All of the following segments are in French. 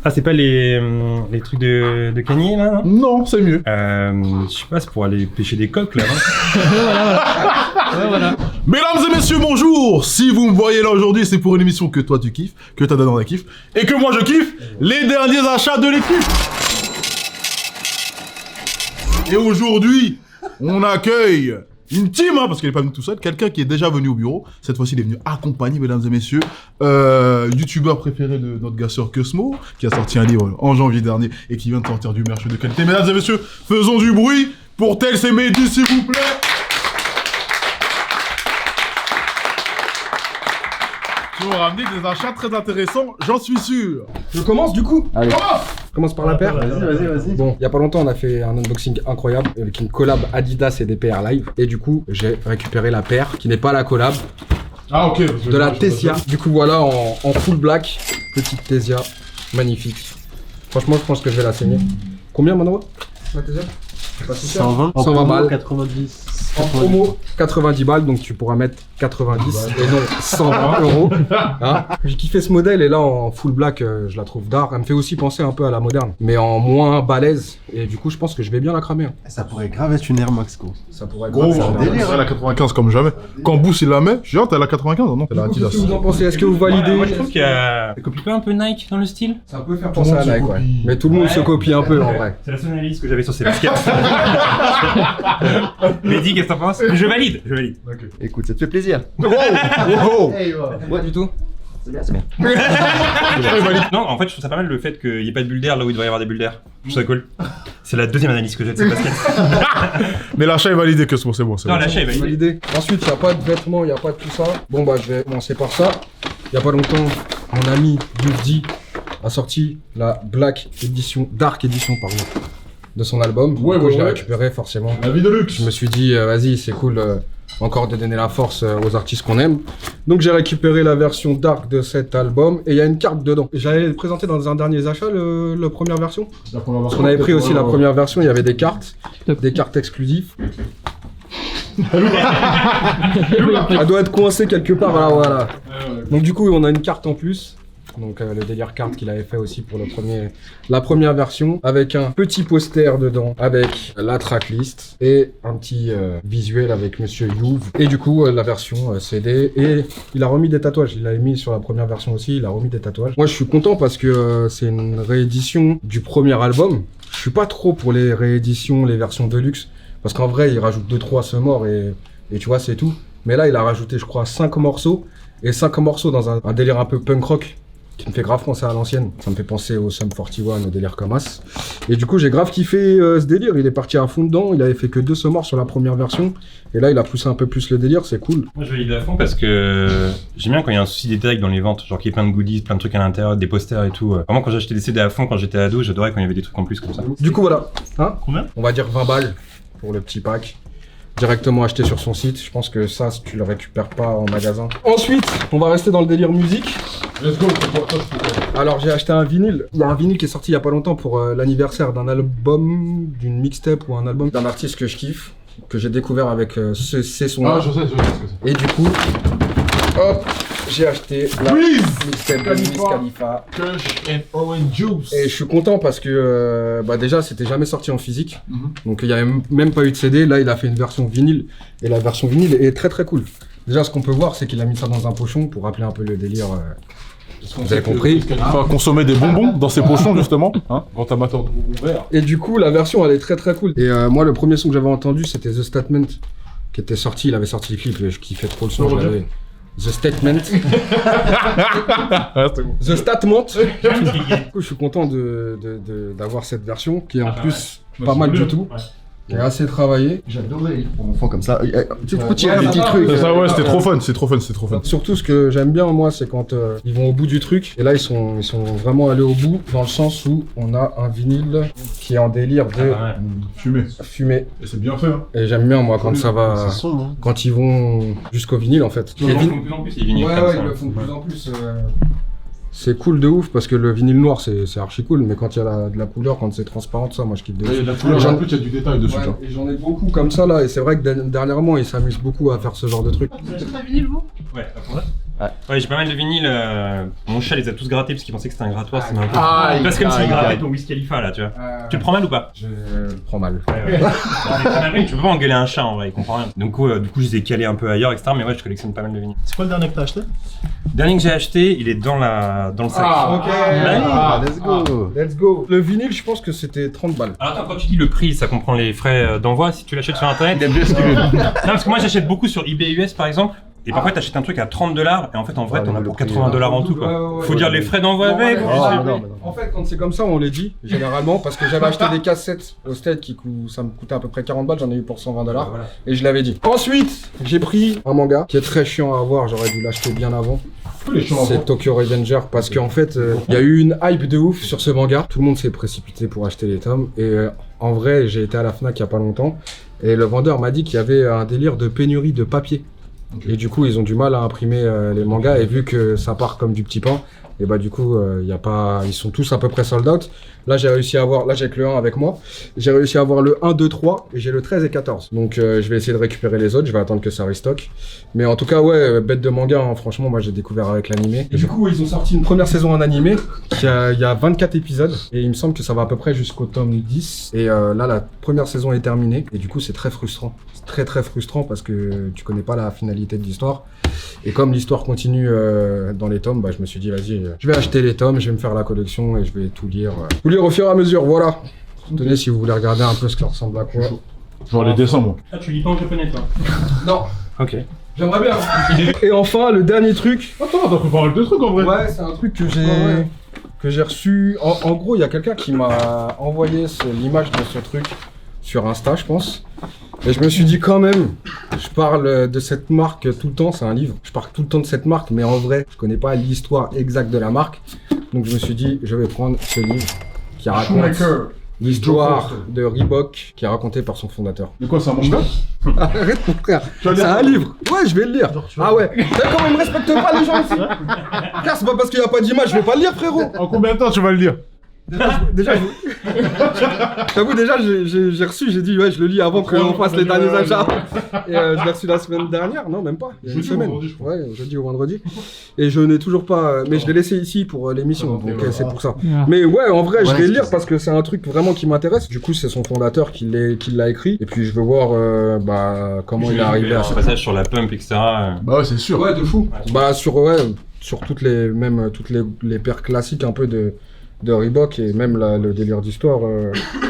Ah, c'est pas les trucs de Kanye là, non? Non, c'est mieux. Je sais pas, c'est pour aller pêcher des coques là, non? Voilà. Mesdames et messieurs, bonjour. Si vous me voyez là aujourd'hui, c'est pour une émission que toi tu kiffes, que ta daronne kiffe, et que moi je kiffe, les derniers achats de l'équipe. Et aujourd'hui, on accueille une team, hein, parce qu'elle est pas venue tout seul, quelqu'un qui est déjà venu au bureau. Cette fois-ci, il est venu accompagner, mesdames et messieurs, youtubeur préféré de notre gars sœur Cosmo, qui a sorti un livre en janvier dernier et qui vient de sortir du merch de qualité. Mesdames et messieurs, faisons du bruit pour Tels et Mehdi, s'il vous plaît. Qui ont ramené des achats très intéressants, j'en suis sûr. Je commence du coup. Allez. Je commence par la paire. Vas-y. Bon, il y a pas longtemps, on a fait un unboxing incroyable avec une collab Adidas et DPR Live. Et du coup, j'ai récupéré la paire qui n'est pas la collab Ah ok. de la Tessia. Du coup, voilà en full black, petite Tessia, magnifique. Franchement, je pense que je vais la saigner. Combien, Mano? La Tessia? 120. 120 balles. 90. En promo, 90 balles, donc tu pourras mettre 90 et non 120 euros. Hein, j'ai kiffé ce modèle et là en full black, je la trouve d'art. Elle me fait aussi penser un peu à la moderne, mais en moins balèze. Et du coup, je pense que je vais bien la cramer. Hein. Ça pourrait grave être une Air Max, gros. Ça pourrait être Gros, grave, ça. délire, elle a 95 comme jamais. Quand Boost il la met, j'ai hâte, elle a 95, non? Elle a Du coup, Adidas. qu'est-ce que vous en pensez? Est-ce que vous validez? Moi je trouve qu'il y a... Ça copie pas un peu Nike dans le style? Ça peut faire Tout le penser monde à se Nike, ouais. copie. Mais tout le monde se copie un peu en vrai. C'est la seule analyse que j'avais sur ces baskets. Mehdi, qu'est-ce que t'en penses? Je valide. Écoute, ça te fait plaisir. Wow. Ouais, du tout. C'est bien, c'est bien. Non, en fait, je trouve ça pas mal le fait qu'il n'y ait pas de bulle d'air là où il devrait y avoir des bulles d'air. Je trouve ça cool. C'est la deuxième analyse que j'ai de ces baskets. Mais l'achat est validé, Cosmo, c'est bon. Non, l'achat est validé. Validé. Ensuite, il n'y a pas de vêtements, il n'y a pas de tout ça. Bon, bah, je vais commencer par ça. Il n'y a pas longtemps, mon ami Yufdi a sorti la Black Edition, Dark Edition, pardon, de son album. Ouais, Du coup, ouais, je l'ai ouais. récupéré forcément. La vie de luxe. Je me suis dit, vas-y, c'est cool encore de donner la force aux artistes qu'on aime. Donc j'ai récupéré la version dark de cet album et il y a une carte dedans. J'avais présenté dans un dernier achat la première version. La première Parce version, qu'on avait pris aussi la ouais. première version, il y avait des cartes exclusives. Elle doit être coincée quelque part, voilà. Donc du coup, on a une carte en plus. Donc le délire carte qu'il avait fait aussi pour la première version, avec un petit poster dedans, avec la tracklist et un petit visuel avec Monsieur Youve. Et du coup la version CD, et il a remis des tatouages, il l'avait mis sur la première version aussi, il a remis des tatouages. Moi je suis content parce que c'est une réédition du premier album. Je suis pas trop pour les rééditions, les versions deluxe, parce qu'en vrai il rajoute 2-3 morts et tu vois c'est tout. Mais là il a rajouté je crois 5 morceaux, et 5 morceaux dans un délire un peu punk rock, qui me fait grave penser à l'ancienne. Ça me fait penser au Sum 41, au délire comme as. Et du coup, j'ai grave kiffé ce délire. Il est parti à fond dedans. Il avait fait que 2 morts sur la première version. Et là, il a poussé un peu plus le délire. C'est cool. Moi je valide à fond parce que j'aime bien quand il y a un souci détail dans les ventes, genre qu'il y ait plein de goodies, plein de trucs à l'intérieur, des posters et tout. Vraiment quand j'achetais des CD à fond quand j'étais ado, j'adorais quand il y avait des trucs en plus comme ça. Du coup, voilà. Hein, Combien? on va dire 20 balles pour le petit pack. Directement acheté sur son site. Je pense que ça, tu le récupères pas en magasin. Ensuite, on va rester dans le délire musique. Let's go, c'est pour toi, c'est pour toi. Alors j'ai acheté un vinyle. Il y a un vinyle qui est sorti il y a pas longtemps pour l'anniversaire d'un album, d'une mixtape ou un album d'un artiste que je kiffe, que j'ai découvert avec ces sons-là. Ah, je sais ce que c'est. Et du coup, hop, j'ai acheté la Wiz mixtape de Wiz Khalifa. Kush and Orange Juice. Et je suis content parce que déjà c'était jamais sorti en physique. Mhm. Donc il y avait même pas eu de CD. Là il a fait une version vinyle. Et la version vinyle est très très cool. Déjà ce qu'on peut voir c'est qu'il a mis ça dans un pochon pour rappeler un peu le délire. Vous avez compris. Il faut consommer des bonbons dans ses pochons, justement. Hein, grand amateur de bonbons verts. Et du coup, la version, elle est très très cool. Et moi, le premier son que j'avais entendu, c'était The Statement, qui était sorti. Il avait sorti le clip, et je kiffais trop le son. Je l'avais. The Statement. Ah, c'est bon. The Statement. Du coup, je suis content d'avoir cette version, qui est en plus pas mal du tout. Qui est assez travaillé. J'adorais les livres pour enfants comme ça. Tu peux tirer Ouais, des petits ça, trucs. C'est ça, ouais, c'était trop fun, c'est trop fun, c'est trop fun. Surtout, ce que j'aime bien, moi, c'est quand ils vont au bout du truc. Et là, ils sont vraiment allés au bout, dans le sens où on a un vinyle qui est en délire de Fumé. fumée. Et c'est bien fait, hein. Et j'aime bien, moi, quand ça va. C'est sombre, hein. Quand ils vont jusqu'au vinyle, en fait. Ils le font de plus en plus les vinyles Ouais, comme ouais, ça. ils le font de plus en plus. C'est cool de ouf parce que le vinyle noir c'est archi cool, mais quand il y a de la couleur, quand c'est transparent, ça, moi je kiffe de Il y a ouf. de la couleur, en plus, il y a du détail dessus, Ouais, tu vois. et j'en ai beaucoup comme ça là, et c'est vrai que dernièrement ils s'amusent beaucoup à faire ce genre de trucs. Vous achetez un vinyle, vous? Ouais, à fond là. Ouais, j'ai pas mal de vinyles. Mon chat les a tous grattés parce qu'il pensait que c'était un grattoir. C'est un peu. Aïe, Parce comme s'il aïe, grattait aïe. ton Wiz Khalifa là, tu vois. Tu le prends mal ou pas? Je le prends mal. Tu peux pas engueuler un chat en vrai, il comprend rien. Donc, du coup, je les ai calés un peu ailleurs, etc. Mais ouais, je collectionne pas mal de vinyles. C'est quoi le dernier que t'as acheté? Le dernier que j'ai acheté, il est dans le sac. Let's go. Let's go. Le vinyle, je pense que c'était 30 balles. Alors attends, quand tu dis le prix, ça comprend les frais d'envoi si tu l'achètes sur internet? Il aime bien ce qu'il veut. Non, parce que moi j'achète beaucoup sur eBay US par exemple. Et parfois t'achètes un truc à $30 et en fait en vrai t'en as pour $80 en tout quoi. Faut dire les frais d'envoi avec. En fait, quand c'est comme ça, on les dit généralement parce que j'avais acheté des cassettes au Stade ça me coûtait à peu près 40 balles, j'en ai eu pour $120 et je l'avais dit. Ensuite, j'ai pris un manga qui est très chiant à avoir, j'aurais dû l'acheter bien avant. C'est Tokyo Revenger parce qu'en fait, il y a eu une hype de ouf sur ce manga. Tout le monde s'est précipité pour acheter les tomes et en vrai, j'ai été à la Fnac il y a pas longtemps et le vendeur m'a dit qu'il y avait un délire de pénurie de papier. Et du coup, ils ont du mal à imprimer les mangas et vu que ça part comme du petit pain, et bah du coup, ils sont tous à peu près sold out. Là, j'ai réussi à avoir, là j'ai que le 1 avec moi, j'ai réussi à avoir le 1, 2, 3 et j'ai le 13 et 14. Donc je vais essayer de récupérer les autres, je vais attendre que ça restock. Mais en tout cas, ouais, bête de manga, hein, franchement, moi j'ai découvert avec l'animé. Et du coup, ils ont sorti une première saison en animé, il y a 24 épisodes et il me semble que ça va à peu près jusqu'au tome 10. Et là, la première saison est terminée et du coup, c'est très frustrant. C'est très très frustrant parce que tu connais pas la finalité de l'histoire. Et comme l'histoire continue dans les tomes, bah, je me suis dit, vas-y, je vais acheter les tomes, je vais me faire la collection et je vais tout lire au fur et à mesure, voilà. Tenez, si vous voulez regarder un peu ce que ça ressemble à quoi. Genre les dessins, moi. Ah, tu lis pas en japonais toi? Non, Ok. j'aimerais bien. Et enfin, le dernier truc. Attends, t'as fait pas mal de trucs en vrai. Ouais, c'est un truc que j'ai reçu. En gros, il y a quelqu'un qui m'a envoyé l'image de ce truc sur Insta, je pense. Et je me suis dit quand même, je parle de cette marque tout le temps, c'est un livre. Je parle tout le temps de cette marque, mais en vrai, je connais pas l'histoire exacte de la marque. Donc je me suis dit, je vais prendre ce livre qui raconte l'histoire de Reebok, qui est racontée par son fondateur. Mais quoi, c'est un manga? Arrête mon frère, c'est un livre. Ouais, je vais le lire. Ah ouais. D'accord, ils me respectent pas les gens ici. Frère, c'est pas parce qu'il y a pas d'image, je vais pas le lire, frérot. En combien de temps tu vas le lire? J'avoue, déjà, j'ai reçu, j'ai dit, ouais, je le lis avant qu'on fasse les derniers achats. Et je l'ai reçu la semaine dernière, non, même pas. Il y a une semaine. Ouais, jeudi ou vendredi. Et je n'ai toujours pas. Mais je l'ai laissé ici pour l'émission, donc c'est pour ça. Mais ouais, en vrai, je vais le lire parce que c'est un truc vraiment qui m'intéresse. Du coup, c'est son fondateur qui l'a écrit. Et puis, je veux voir comment il est arrivé à un ça. passage sur la pump, etc. Bah ouais, c'est sûr. Ouais, de fou. Bah, sur toutes les paires classiques un peu de Reebok et même le délire d'histoire.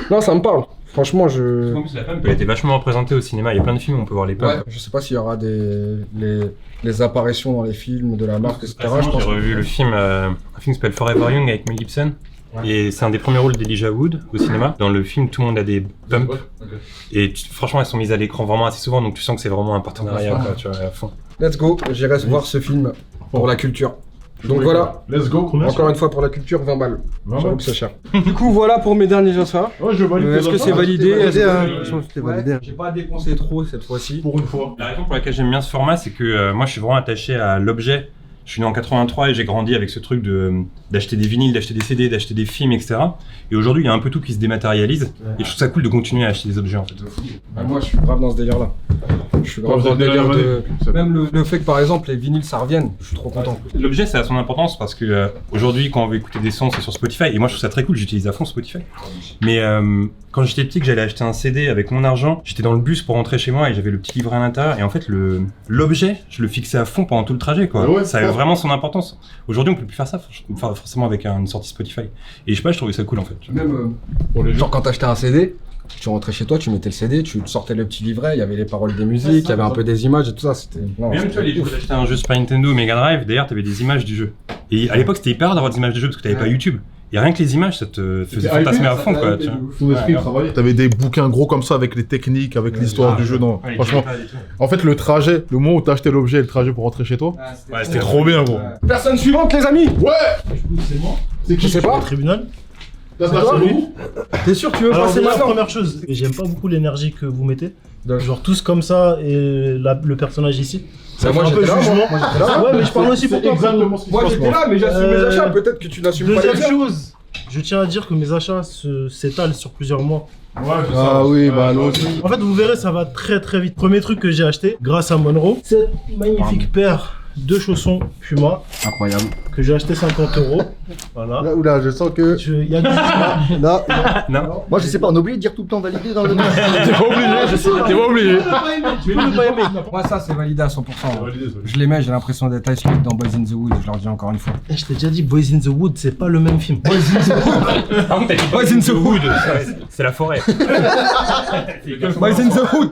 Non, ça me parle. Franchement, En plus, la pump, elle a été vachement représentée au cinéma. Il y a plein de films où on peut voir les pumps. Ouais, je sais pas s'il y aura les apparitions dans les films de la marque, etc. Récemment, j'ai revu le film, un film qui s'appelle Forever Young avec Mel Gibson. Ouais. Et c'est un des premiers rôles d'Elijah Wood au cinéma. Dans le film, tout le monde a des pumps. Okay. Et franchement, elles sont mises à l'écran vraiment assez souvent, donc tu sens que c'est vraiment un partenariat, quoi, tu vois, à fond. Let's go, j'irai voir ce film pour la culture. Donc voilà, let's go. Encore une fois pour la culture, 20 balles. J'avoue que c'est cher. Du coup, voilà pour mes derniers achats. Ouais, je valide. Est-ce que c'est validé? C'était validé. J'ai pas dépensé trop cette fois-ci. Pour une fois. La raison pour laquelle j'aime bien ce format, c'est que moi je suis vraiment attaché à l'objet. Je suis né en 83 et j'ai grandi avec ce truc d'acheter des vinyles, d'acheter des CD, d'acheter des films, etc. Et aujourd'hui, il y a un peu tout qui se dématérialise. Et je trouve ça cool de continuer à acheter des objets en fait. Bah, moi, je suis grave dans ce délire-là. Je suis grave dans le délire de... Même le fait que par exemple les vinyles ça revienne, je suis trop content. L'objet ça a son importance parce que aujourd'hui quand on veut écouter des sons c'est sur Spotify et moi je trouve ça très cool, j'utilise à fond Spotify. Mais quand j'étais petit que j'allais acheter un CD avec mon argent, j'étais dans le bus pour rentrer chez moi et j'avais le petit livret à l'intérieur et en fait l'objet je le fixais à fond pendant tout le trajet quoi. Ouais, ça avait vraiment son importance. Aujourd'hui on peut plus faire ça forcément avec une sortie Spotify. Et je sais pas, je trouvais ça cool en fait. Même genre quand t'achetais un CD, tu rentrais chez toi, tu mettais le CD, tu sortais le petit livret, il y avait les paroles des musiques, il y avait un peu des images et tout ça, c'était... Même tu vois, les jeux, t'achetais un jeu Super Nintendo, Mega Drive, d'ailleurs t'avais des images du jeu. Et à l'époque c'était hyper rare d'avoir des images de jeu parce que t'avais pas YouTube. Et rien que les images, ça te faisait fantasmer à fond quoi. Ton esprit travaillait. T'avais des bouquins gros comme ça avec les techniques, avec l'histoire du jeu. Non, franchement, en fait le trajet, le moment où t'as acheté l'objet et le trajet pour rentrer chez toi, c'était trop bien gros. Personne suivante les amis. Ouais. C'est moi. C'est qui? Je sais pas. Au tribunal. T'es sûr que tu veux passer déjà, maintenant? première chose, j'aime pas beaucoup l'énergie que vous mettez. Genre tous comme ça et le personnage ici. Ça moi j'étais là, ouais, mais je parle aussi pour toi. Exactement ce qui se passe. Moi j'étais là, mais j'assume mes achats. Peut-être que tu n'assumes pas les Deuxième achats. chose, je tiens à dire que mes achats s'étalent sur plusieurs mois. Ouais, ah oui, bah nous aussi. En fait, vous verrez, ça va très très vite. Premier truc que j'ai acheté, grâce à Monroe, cette magnifique paire 2 chaussons Puma Incroyable. que j'ai acheté 50 €. Voilà. Là, oula, je sens que. Il y a du Non, Non. moi je sais pas, on oublie de dire tout le temps validé dans le nom. T'es pas obligé, je sais. T'es pas obligé. Tu peux ne pas aimer. Moi, ça, c'est validé à 100%. Je les mets, j'ai l'impression d'être Ice Cube dans Boys in the Wood, je leur dis encore une fois. Eh, je t'ai déjà dit, Boys in the Wood, c'est pas le même film. Par contre, t'as dit Boys in the Wood. C'est la forêt. Boys in the Wood.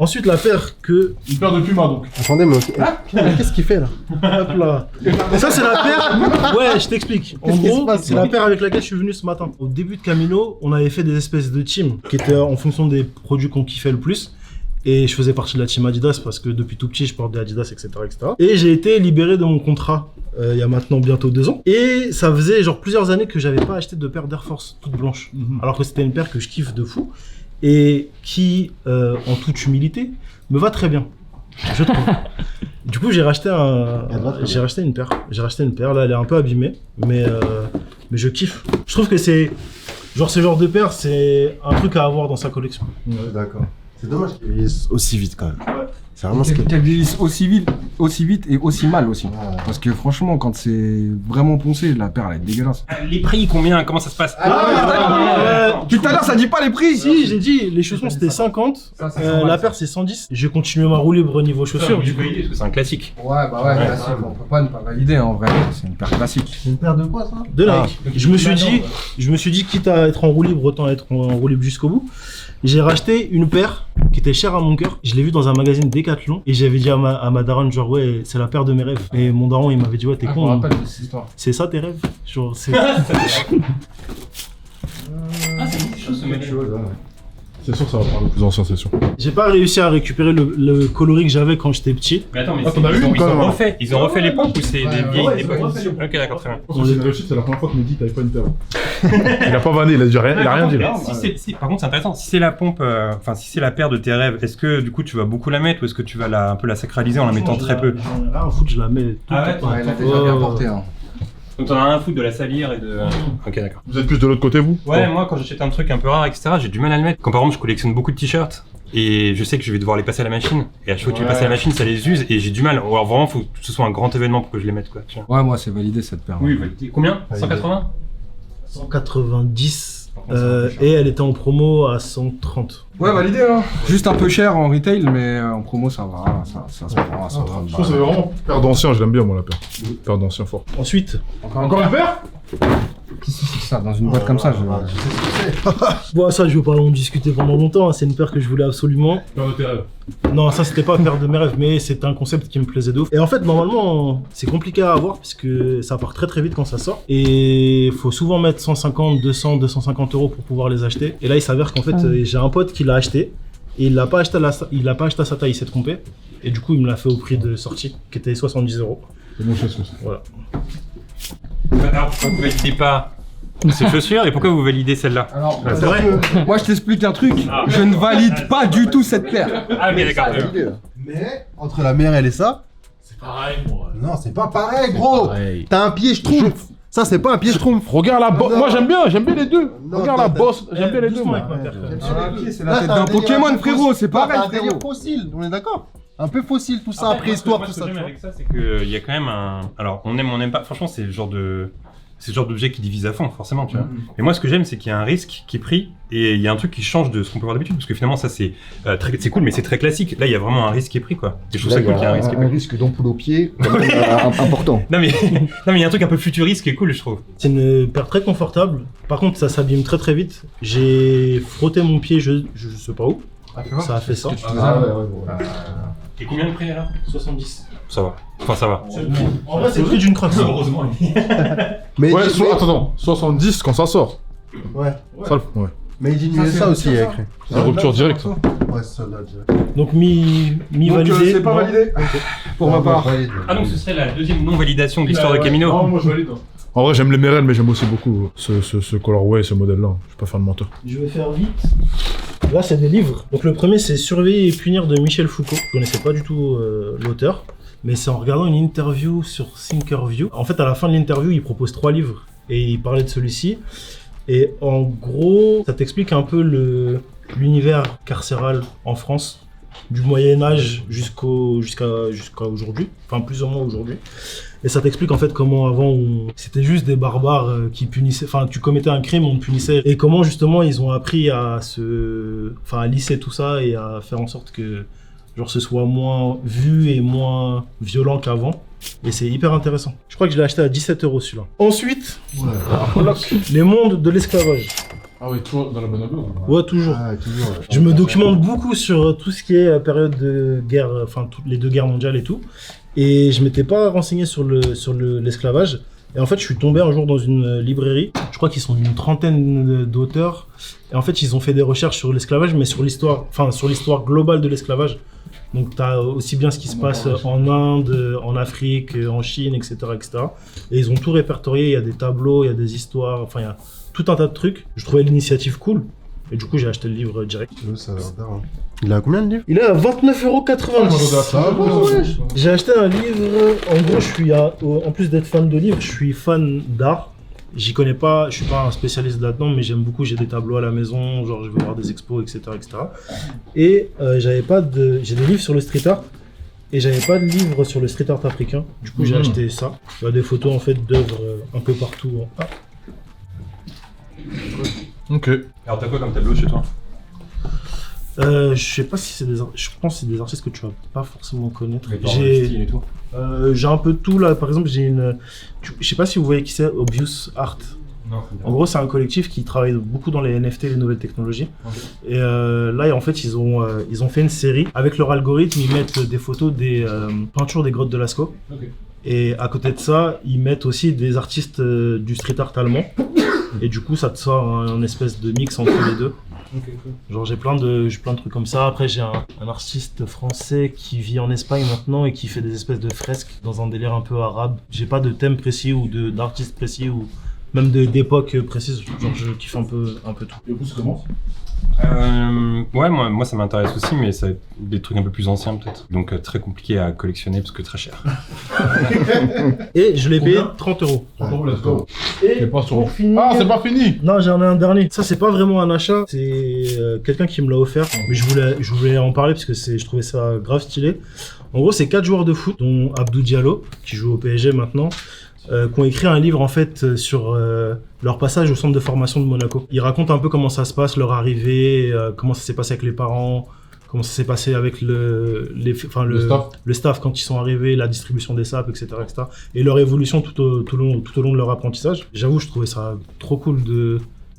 Ensuite, la paire que. Une paire de Puma donc. Attendez, mais qu'est-ce qu'il fait là? Hop là. Et ça, c'est la paire. Ouais, je t'explique. En Qu'est-ce qui se gros, passe, c'est là la paire avec laquelle je suis venu ce matin. Au début de Camino, on avait fait des espèces de teams qui étaient en fonction des produits qu'on kiffait le plus. Et je faisais partie de la team Adidas parce que depuis tout petit, je porte des Adidas, etc. etc. Et j'ai été libéré de mon contrat il y a maintenant bientôt 2 ans. Et ça faisait genre plusieurs années que j'avais pas acheté de paire d'Air Force toute blanche. Alors que c'était une paire que je kiffe de fou et qui, en toute humilité, me va très bien. Je trouve. Du coup, j'ai racheté une paire. J'ai racheté une paire. Là, elle est un peu abîmée, mais je kiffe. Je trouve que c'est genre ce genre de paire, c'est un truc à avoir dans sa collection. D'accord. C'est dommage qu'il vieillisse aussi vite quand même. Ouais. C'est vraiment ce qui. Qu'elle vieillisse aussi vite et aussi mal aussi. Parce que franchement, quand c'est vraiment poncé, la paire elle est dégueulasse. Les prix, combien? Comment ça se passe? Tout à l'heure, ça dit pas les prix. Si, j'ai dit, les chaussons c'était 50, Ça, c'est 100 la paire c'est 110. J'ai continué ma roue libre niveau chaussures. Du coup, parce que c'est un classique. Ouais, bah ouais, classique. On peut pas ne pas valider en vrai. C'est une paire classique. C'est une paire de quoi ça? De Nike. Je me suis dit, quitte à être en roue libre, autant être en roue libre jusqu'au bout. J'ai racheté une paire qui était chère à mon cœur. Je l'ai vue dans un magazine Decathlon et j'avais dit à ma daronne genre ouais c'est la paire de mes rêves. Et mon daron il m'avait dit ouais t'es con. de cette histoire. C'est ça tes rêves? Genre c'est. C'est sûr, ça va parler aux plus anciens, c'est sûr. J'ai pas réussi à récupérer le coloris que j'avais quand j'étais petit. Mais attends, mais t'en as eu ils ont refait les pompes ou c'est des vieilles des pompes? Ok, d'accord, très bien. C'est une réussite, c'est la première fois que Mehdi t'avais pas une paire. Il a pas vanné, il a dit rien, il a rien dit là. Par contre, c'est intéressant. Si c'est la pompe, enfin, si c'est la paire de tes rêves, est-ce que du coup tu vas beaucoup la mettre ou est-ce que tu vas un peu la sacraliser en la mettant très peu? Là, en foot, je la mets tout Ah ouais, le temps. Ouais, elle a déjà bien porté. Hein. Donc t'en as un à foutre de la salir et de. Ok, d'accord. Vous êtes plus de l'autre côté, vous? Ouais, moi quand j'achète un truc un peu rare, etc., j'ai du mal à le mettre. Quand par exemple je collectionne beaucoup de t-shirts et je sais que je vais devoir les passer à la machine. Et à chaque fois que tu les passes à la machine, ça les use et j'ai du mal. Alors vraiment, faut que ce soit un grand événement pour que je les mette quoi. Tiens. Ouais, moi c'est validé cette paire. Oui, validé. Combien? 180? 190 et elle était en promo à 130. Ouais, validé hein. Juste un peu cher en retail, mais en promo ça va. Ça se prend à 130 Je pense que c'est vraiment paire d'anciens, je l'aime bien moi la paire. Paire d'anciens fort. Ensuite, Encore une paire? Qu'est-ce que c'est ça? Dans une boîte comme ça, je. bon, ça je veux pas en discuter pendant longtemps, hein. C'est une paire que je voulais absolument. Paire de tes rêves. Non, ça c'était pas paire de mes rêves, mais c'était un concept qui me plaisait de ouf. Et en fait, normalement, c'est compliqué à avoir parce que ça part très très vite quand ça sort. Et faut souvent mettre 150, 200, 250 € pour pouvoir les acheter. Et là, il s'avère qu'en fait, j'ai un pote qui l'a acheté. Et il l'a pas acheté à sa taille, il s'est trompé. Et du coup, il me l'a fait au prix de sortie, qui était 70 €. C'est bon, je sais ce que c'est. Voilà. Alors pourquoi vous validez pas ces chaussures et pourquoi vous validez celle-là? Alors, C'est vrai. moi je t'explique un truc. Je ne valide pas du tout cette paire. Ah ok, d'accord. Mais entre la mère et ça. C'est pareil, moi. Non, c'est pas pareil, gros. T'as un pied schtroumpf. Ça, c'est pas un pied schtroumpf. Regarde la bosse. Non. Moi j'aime bien les deux. Non, Regarde la t'as- bosse, j'aime bien les deux Doucement moi. avec ma paire, quand même. C'est la tête d'un Pokémon, frérot. C'est pareil, un délire frérot. fossile, on est d'accord? Un peu fossile, tout ça, Après, préhistoire, moi, tout ce ça. que tu j'aime vois. avec ça, c'est qu'il y a quand même un. Alors, on aime pas. Franchement, c'est le genre d'objet qui divise à fond, forcément, tu vois. Mais moi, ce que j'aime, c'est qu'il y a un risque qui est pris et il y a un truc qui change de ce qu'on peut voir d'habitude. Parce que finalement, ça, c'est cool, mais c'est très classique. Là, il y a vraiment un risque qui est pris, quoi. Et je trouve ça cool qu'il y ait un risque qui est Un pris. risque d'ampoule au pied, quand même, important. Non, mais il y a un truc un peu futuriste qui est cool, je trouve. C'est une paire très confortable. Par contre, ça s'abîme très très vite. J'ai frotté mon pied, je sais pas où. Ça a fait ça. Et combien de prix là? 70. Ça va. Enfin, ça va. En vrai, c'est le prix d'une croque. Heureusement. Mais Ouais, attends, 70 quand ça sort. Ouais. Ça, ouais. Made in USA aussi, il y a écrit. C'est une rupture directe ça. Ouais, ça là, direct. Donc, mi-validé. c'est pas validé pour ma part. Ah, donc ce serait la deuxième non-validation de l'histoire de Camino. Non, moi je valide. En vrai, j'aime les Merrell, mais j'aime aussi beaucoup ce colorway, ce modèle-là. Je suis pas fan de menteur. Je vais faire vite. Là, c'est des livres. Donc, le premier, c'est Surveiller et punir de Michel Foucault. Je connaissais pas du tout l'auteur, mais c'est en regardant une interview sur Thinkerview. En fait, à la fin de l'interview, il propose 3 livres et il parlait de celui-ci. Et en gros, ça t'explique un peu l'univers carcéral en France du Moyen-Âge jusqu'à aujourd'hui, enfin plus ou moins aujourd'hui. Et ça t'explique en fait comment avant c'était juste des barbares qui punissaient, enfin tu commettais un crime, on te punissait, et comment justement ils ont appris à lisser tout ça et à faire en sorte que genre ce soit moins vu et moins violent qu'avant. Et c'est hyper intéressant. Je crois que je l'ai acheté à 17 € celui-là. Ensuite, les mondes de l'esclavage. Ah oui, toujours dans la bonne abode. Ouais, toujours. Ah, toujours. Je me documente beaucoup sur tout ce qui est période de guerre, enfin les 2 guerres mondiales et tout. Et je m'étais pas renseigné sur l'esclavage. Et en fait, je suis tombé un jour dans une librairie. Je crois qu'ils sont une trentaine d'auteurs. Et en fait, ils ont fait des recherches sur l'esclavage, mais sur l'histoire globale de l'esclavage. Donc, tu as aussi bien ce qui se passe en Inde, en Afrique, en Chine, etc., etc. Et ils ont tout répertorié. Il y a des tableaux, il y a des histoires, enfin, il y a tout un tas de trucs. Je trouvais l'initiative cool. Et du coup, j'ai acheté le livre direct. Ça a l'air bien, hein. Il a combien le livre? Il est à 29,90 €. J'ai acheté un livre. En gros, en plus d'être fan de livres, je suis fan d'art. J'y connais pas, je suis pas un spécialiste là-dedans, mais j'aime beaucoup. J'ai des tableaux à la maison, genre je vais voir des expos, etc., etc. Et j'ai des livres sur le street art. Et j'avais pas de livre sur le street art africain. Du coup, j'ai acheté ça. Il y a des photos en fait d'œuvres un peu partout. Ok. Alors t'as quoi comme tableau chez toi? Je sais pas si c'est je pense que c'est des artistes que tu vas pas forcément connaître. Style et tout. J'ai un peu de tout là. Par exemple, je sais pas si vous voyez qui c'est, Obvious Art. Non. En gros, c'est un collectif qui travaille beaucoup dans les NFT, les nouvelles technologies. Okay. Et là, en fait, ils ont fait une série. Avec leur algorithme, ils mettent des photos des peintures des grottes de Lascaux. Okay. Et à côté de ça, ils mettent aussi des artistes du street art allemand. Et du coup, ça te sort un espèce de mix entre les deux. Okay, cool. Genre j'ai plein de trucs comme ça. Après j'ai un artiste français qui vit en Espagne maintenant et qui fait des espèces de fresques dans un délire un peu arabe. J'ai pas de thème précis ou d'artiste précis ou même d'époque précise. Genre je kiffe un peu tout. Et vous, ça commence? Ouais, moi ça m'intéresse aussi, mais c'est des trucs un peu plus anciens peut-être. Donc très compliqué à collectionner parce que très cher. Et je l'ai payé 30 €. 30 €, let's go. Et pour finir... Ah, c'est pas fini! Non, j'en ai un dernier. Ça, c'est pas vraiment un achat, c'est quelqu'un qui me l'a offert. Mais je voulais en parler parce que je trouvais ça grave stylé. En gros, c'est 4 joueurs de foot, dont Abdou Diallo, qui joue au PSG maintenant. Qui ont écrit un livre en fait sur leur passage au centre de formation de Monaco. Ils racontent un peu comment ça se passe, leur arrivée, comment ça s'est passé avec les parents, comment ça s'est passé avec le staff quand ils sont arrivés, la distribution des sapes, etc., etc. Et leur évolution tout au long de leur apprentissage. J'avoue, je trouvais ça trop cool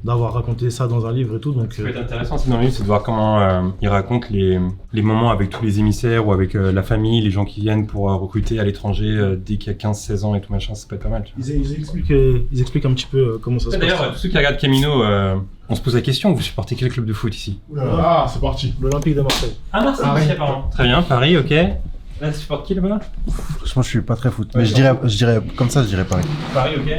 d'avoir raconté ça dans un livre et tout. Donc, ce qui peut être intéressant aussi dans le livre, c'est de voir comment ils racontent les moments avec tous les émissaires ou avec la famille, les gens qui viennent pour recruter à l'étranger dès qu'il y a 15-16 ans et tout machin, ça peut être pas mal. Tu vois. Ils expliquent un petit peu comment ça se passe. D'ailleurs, tous ceux qui regardent Camino, on se pose la question, vous supportez quel club de foot ici? Ah, c'est parti. L'Olympique de Marseille. Ah, Marseille, pardon. Très bien, Paris, ok. Là, tu supportes qui là-bas? Franchement, je suis pas très foot. Mais je dirais comme ça, je dirais Paris. Paris, ok.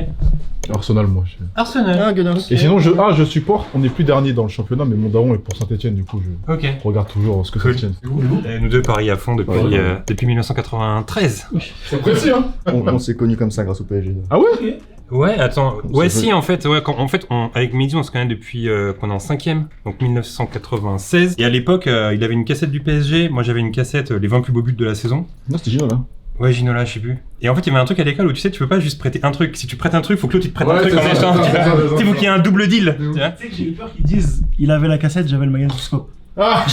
Arsenal, moi. Arsenal. Ah, Gunners. Et sinon, je supporte. On n'est plus dernier dans le championnat, mais mon daron est pour Saint-Etienne, du coup, je regarde toujours ce que Saint-Etienne fait. Nous deux, Paris à fond depuis 1993. C'est précis, hein. On s'est connus comme ça grâce au PSG. Ah ouais? Ouais, attends. Ouais, si, en fait, avec Mehdi, on se connaît depuis qu'on est en 5ème, donc 1996. Et à l'époque, il avait une cassette du PSG. Moi, j'avais une cassette, les 20 plus beaux buts de la saison. Non, c'était Ginola. Ouais, Ginola, je sais plus. Et en fait, il y avait un truc à l'école où tu sais, tu peux pas juste prêter un truc. Si tu prêtes un truc, faut que l'autre il te prête un truc en échange. Il faut qu'il y ait un double deal. Tu sais que j'ai eu peur qu'ils disent il avait la cassette, j'avais le magnétoscope. Ah.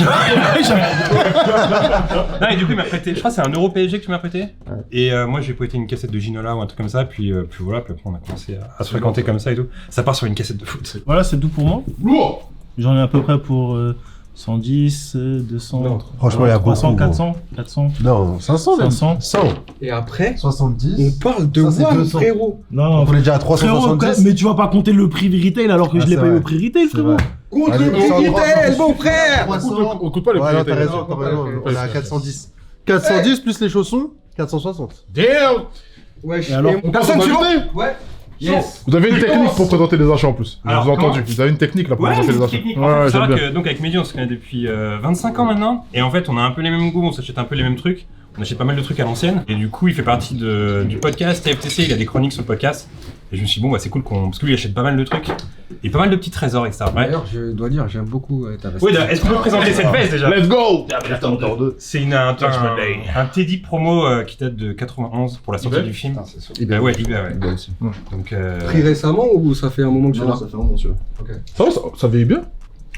Non, et du coup, il m'a prêté. Je crois que c'est un Euro PSG que tu m'as prêté. Et moi, j'ai prêté une cassette de Ginola ou un truc comme ça. Puis voilà, puis après, on a commencé à se fréquenter comme ça et tout. Ça part sur une cassette de foot. Voilà, c'est tout pour moi. Lourd. J'en ai à peu près pour 110, 200. Non, franchement, il y a 300, beaucoup. 400. Non, 500 même. 500. 100. Et après, 70. on parle de Ça, c'est WAM, 200. frérot. Non, On est déjà à 370. mais tu vas pas compter le prix retail alors que je l'ai c'est payé vrai. au prix retail, C'est frérot. vrai. Contre Allez, le prix retail, mon frère. On coûte pas les Ouais, prix non, t'as retail. raison, on est à 410. 410 plus les chaussons, 460. Damn. Ouais, Et alors, Personne suivait. Ouais. Yes. Vous avez une technique pour présenter les achats en plus. Je Alors, vous ai comment entendu. Vous avez une technique là pour Ouais, présenter c'est les une achats. technique. Ouais, En fait, ouais, c'est j'aime vrai bien. que donc avec Mehdi, on se connaît depuis 25 ans maintenant. Et en fait, on a un peu les mêmes goûts, on s'achète un peu les mêmes trucs. On achète pas mal de trucs à l'ancienne. Et du coup, il fait partie du podcast TFTC, il a des chroniques sur le podcast. Et je me suis dit, bon, bah, c'est cool parce que lui, il achète pas mal de trucs. Et pas mal de petits trésors, etc. Ouais. D'ailleurs, je dois dire, j'aime beaucoup ta veste. Oui, est-ce qu'on peut présenter cette veste déjà? Let's go! C'est un Teddy promo qui date de 91 pour la sortie du film. eBay. Ouais, eBay, ouais. eBay aussi. Donc, Pris récemment ou ça fait un moment que tu Non, l'as? ça fait un moment, tu vois. Ça va, ça vieillit bien?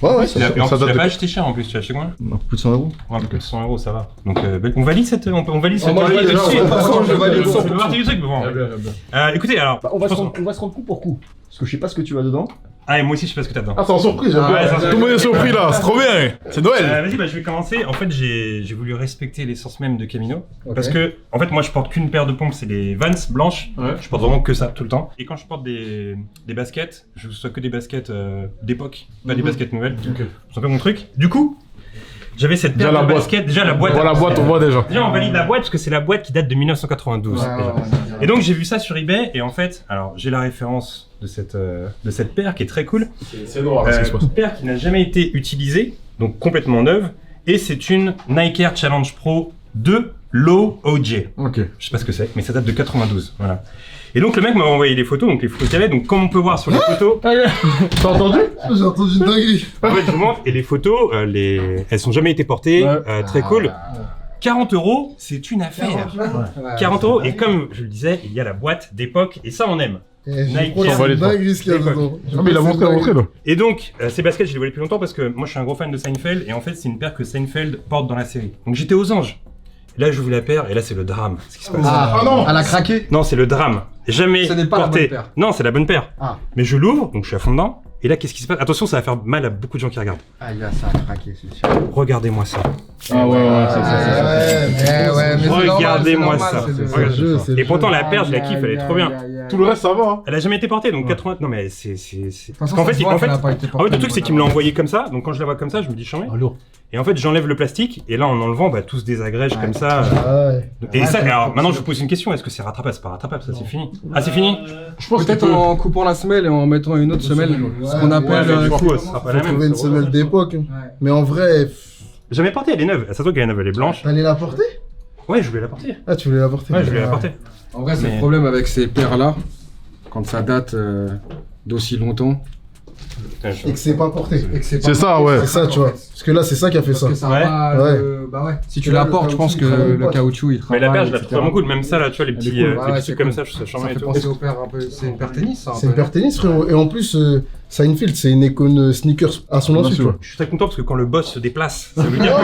Ouais, et en ça plus, tu date l'as de- pas acheté cher en plus, tu l'as acheté combien? Non, plus de 100 €. Ouais, plus de 100 €, ça va. Donc, on valide cette. On valide cette. moi, je valide, de suite. de toute façon, je valide C'est 100%. partie du truc, mais bon. Écoutez, alors. Bah, on va se rendre coup pour coup. Parce que je sais pas ce que tu as dedans. Ah, et moi aussi, je sais pas ce que t'as dedans. Ah, c'est en surprise, j'aime Ah, bien. ouais, ça, Tout le monde est surpris là, c'est trop bien. C'est Noël. Vas-y, bah, je vais commencer. En fait, j'ai voulu respecter l'essence même de Camino. Ok. Parce que, en fait, moi, je porte qu'une paire de pompes, c'est les Vans blanches. Ouais. Je porte vraiment que ça tout le temps. Et quand je porte des baskets, je ne que des baskets d'époque, pas des baskets nouvelles. C'est un peu mon truc. Du coup, j'avais cette Déjà paire la de boîte. baskets. Déjà, la boîte. Dans la boîte, on voit déjà. Déjà, on valide la boîte parce que c'est la boîte qui date de 1992. déjà. Et donc, j'ai vu ça sur eBay. Et en fait, alors, j'ai la référence de cette paire qui est très cool. C'est noir, ce qui se passe. Une paire qui n'a jamais été utilisée, donc complètement neuve, et c'est une Nike Air Challenge Pro 2 Low OJ. Ok. Je sais pas ce que c'est, mais ça date de 92, voilà. Et donc le mec m'a envoyé les photos, donc les photos qu'il y avait, donc comme on peut voir sur les photos, T'as entendu? J'ai entendu une dinguerie. en fait je vous montre, et les photos, elles sont jamais été portées, Ouais. très cool. 40 €, c'est une affaire. 40 €, et comme je le disais, il y a la boîte d'époque, et ça on aime. Et je Nike crois que Air. c'est une dinguerie ce qu'il y a L'époque. dedans. Ah, mais il a montré là. Et donc, ces baskets, je les voulais depuis longtemps parce que moi je suis un gros fan de Seinfeld et en fait c'est une paire que Seinfeld porte dans la série. Donc j'étais aux anges. Et là j'ouvre la paire et là c'est le drame. Ce qui se passe. Ah non. Elle a craqué. Non, c'est le drame. Jamais Ce n'est pas la porté. bonne paire. Non, c'est la bonne paire. Ah. Mais je l'ouvre, donc je suis à fond dedans. Et là qu'est-ce qui se passe? Attention, ça va faire mal à beaucoup de gens qui regardent. Ah, ça a craqué, c'est sûr. Regardez-moi ça. Ah ouais, c'est Regardez-moi ça. Regarde. jeu, c'est Et le pourtant jeu. la paire, je la kiffe, elle est trop bien. Tout le reste, ça va. Hein. Elle a jamais été portée, donc 80. Non mais c'est. Parce qu'en En fait, fait, le truc c'est qu'il me l'a envoyé comme ça. Donc quand je la vois comme ça, je me dis chambé. lourd. Et en fait, j'enlève le plastique et là en enlevant, bah tout se désagrège comme ça. Ah ouais. Et ça, alors maintenant je vous pose une question, est-ce que c'est rattrapable? C'est pas rattrapable, ça c'est fini. Ah c'est fini? Je pense Peut-être en coupant la semelle et en mettant une autre semelle, ce qu'on Ouais, appelle. mais du coup, ce sera pas Faut la même. trouver une semelle d'époque. Mais en vrai, Jamais portée, elle est neuve. Ça se voit qu'elle est neuve, elle est blanche. t'allais la porter? Ouais, je voulais la porter. Ah, tu voulais la porter? Ouais, je voulais la porter. En vrai, c'est Mais- le problème avec ces paires-là, quand ça date d'aussi longtemps. Et que c'est pas porté. C'est ça, ouais. C'est ça, tu vois. Parce que là, c'est ça qui a fait Parce ça. que ça Ouais. va, Ouais. bah ouais. Si tu Là, la le portes, je pense que caoutchouc, il le travaille caoutchouc il Mais travaille. la paire, je la trouve etc. vraiment cool. Même ça, là, tu vois, les petits, cool. les Ouais, petits c'est trucs comme cool. ça, je trouve ça Ça charmant et fait tout. penser aux paires un peu. C'est une paire tennis, ça. un C'est une peu. paire tennis, frérot. Et en plus, Seinfeld, c'est une icône sneakers à son insu, tu vois. Je suis très content parce que quand le boss se déplace, ça veut dire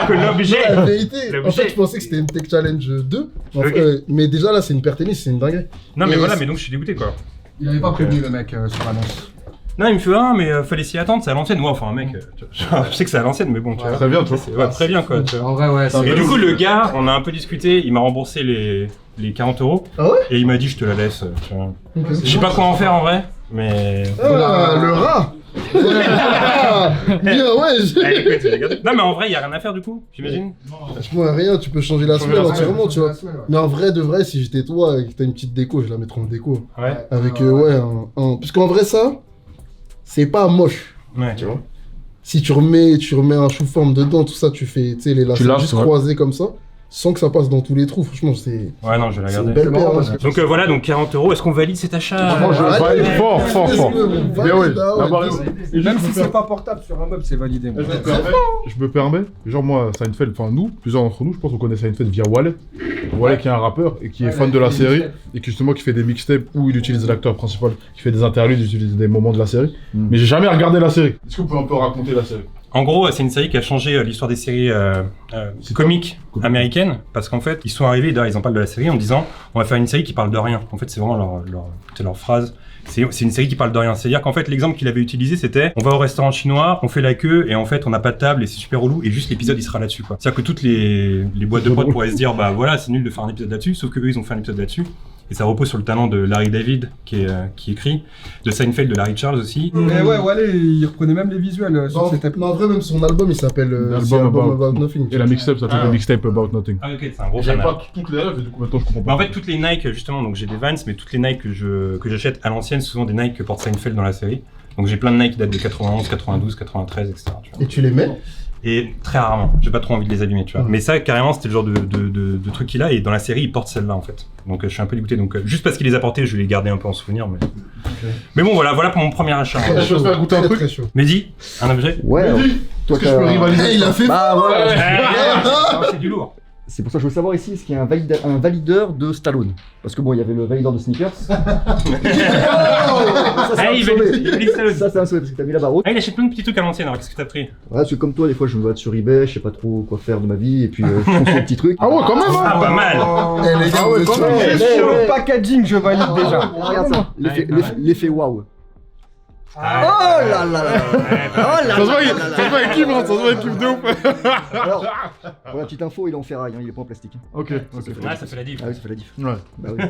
que l'objet. La vérité, L'objet. en fait, je pensais que c'était une Tech Challenge 2. Enfin, Ok. mais déjà, là, c'est une paire tennis, c'est une dinguerie. Non, mais Et voilà, c'est- mais donc je suis dégoûté quoi. Il avait pas prévenu le mec sur l'annonce. Non, il me fait mais fallait s'y attendre, c'est à l'ancienne. Moi, enfin, un mec, je sais que c'est à l'ancienne, mais bon, tu vois. Très bien, tu vois. Ouais, très bien quoi, tu vois. En vrai, ouais. Et du coup, le gars, on a un peu discuté, il m'a remboursé les 40 €. Ah ouais? Et il m'a dit, je te la laisse. Tu vois. Ok. Je sais pas quoi en faire en vrai, mais. Ah, le rat. Ah, bien, ouais. Allez, écoute, regarde. Non, mais en vrai, il y a rien à faire du coup, j'imagine. Franchement, rien, tu peux changer la semelle entièrement, tu vois. Mais en vrai, de vrai, si j'étais toi et que t'as une petite déco, je la mettrais en déco. Ouais. Avec, ouais, Parce qu'en vrai, ça, c'est pas moche. Ouais. Tu vois. Si tu remets un chou-forme dedans, tout ça, tu fais, tu sais, les lacets lâches, juste ouais. croisés comme ça, sans que ça passe dans tous les trous. Franchement, c'est Ouais, non, je vais la c'est une garder. belle paire. hein. Donc voilà, donc 40 €. Est-ce qu'on valide cet achat Franchement, je Allez, valide fort. valide, Bien oui. ah ouais, La barre- deux- Même si c'est pas portable sur un meuble, c'est validé. moi. Je me permets, genre moi, Seinfeld, enfin nous, plusieurs d'entre nous, je pense qu'on connaît Seinfeld via Wallet. Wallet qui est un rappeur et qui est fan de la série et qui justement qui fait des mixtapes où il utilise l'acteur principal, qui fait des interludes, il utilise des moments de la série. Mais j'ai jamais regardé la série. Est-ce que vous pouvez un peu raconter la série? En gros, c'est une série qui a changé l'histoire des séries comiques américaines, parce qu'en fait, ils sont arrivés, d'ailleurs, ils en parlent de la série en disant, on va faire une série qui parle de rien. En fait, c'est vraiment leur phrase. C'est une série qui parle de rien. C'est-à-dire qu'en fait, l'exemple qu'il avait utilisé, c'était, on va au restaurant chinois, on fait la queue, et en fait, on n'a pas de table, et c'est super relou, et juste l'épisode, il sera là-dessus, quoi. C'est-à-dire que toutes les boîtes de prod pourraient se dire, bah voilà, c'est nul de faire un épisode là-dessus, sauf que eux, ils ont fait un épisode là-dessus. Et ça repose sur le talent de Larry David, qui écrit, de Seinfeld, de Larry Charles aussi. Mais ouais, Wallet, il reprenait même les visuels sur Non, cette époque. en vrai, même son album, il s'appelle L'album The Album About- About Nothing. Et la mixtape, ça Ah. fait mixtape About Nothing. Ah ok, c'est un gros J'aime fan. pas toutes les rêves et du coup maintenant je comprends Bah pas. en fait, toutes les Nike, justement, donc j'ai des Vans, mais toutes les Nike que j'achète à l'ancienne, souvent des Nike que porte Seinfeld dans la série. Donc j'ai plein de Nike qui datent de 91, 92, 93, etc. tu vois. Et tu les mets? Et très rarement, j'ai pas trop envie de les allumer, tu vois. Mais ça, carrément, c'était le genre de truc qu'il a, et dans la série, il porte celle-là, en fait. Donc je suis un peu dégoûté, donc juste parce qu'il les a portés, je vais les garder un peu en souvenir, mais... Mais bon, voilà pour mon premier achat. Je peux te faire goûter un truc. Très chaud. Mehdi, un objet? Ouais. Toi, Est-ce que je peux rivaliser? Il a fait. Bah voilà. Non, c'est du lourd. C'est pour ça que je veux savoir ici, est-ce qu'il y a un valideur de Stallone? Parce que bon, il y avait le valideur de Sneakers. Ça, Il valide Stallone. Ça, c'est un souhait parce que t'as mis la barre haute. Ah, il achète plein de petits trucs à l'ancienne, alors qu'est-ce que t'as pris? Ouais, parce que comme toi, des fois, je me balade sur eBay, je sais pas trop quoi faire de ma vie, et puis je prends des petits trucs. Ah ouais, quand même, Ah, hein. pas mal. Eh les gars, vous êtes chaud. Le packaging, je valide déjà. Regarde ça, l'effet waouh. Ah, Oh là là là. Oh là Ça se voit, là ça là se voit, il kiffe, hein, ça se voit, il kiffe de ouf. Alors, pour la petite info, il est en ferraille, hein, il est pas en plastique. Ok. Ouais, ça fait la diff. Ah oui, ça fait la diff. Ouais. Bah oui.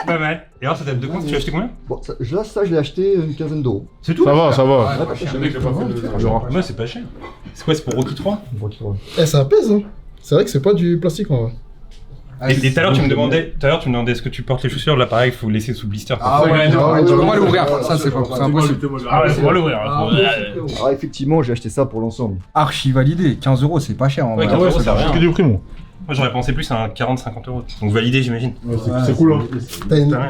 Pas mal. Et alors, ça date de quand? Tu l'as acheté combien? Bon, ça, je l'ai acheté une quinzaine d'euros. C'est tout? Ça va, ça va. Moi, c'est pas cher. C'est quoi, c'est pour Rocky 3? Eh, ça pèse, hein. C'est vrai que c'est pas du plastique en vrai. Et tout à l'heure, tu me demandais est-ce que tu portes les chaussures? Là, pareil, il faut laisser sous blister. Ah ouais, non, tu peux pas l'ouvrir. Ça, c'est impossible. Ah ouais, c'est pour l'ouvrir. Alors effectivement, j'ai acheté ça pour l'ensemble. Archi validé. 15 euros, c'est pas cher en Ouais, vrai. 15 euros, c'est C'est rien. que du prix, moi. Moi, j'aurais pensé plus à un 40-50 euros. Donc validé, j'imagine. C'est cool, hein.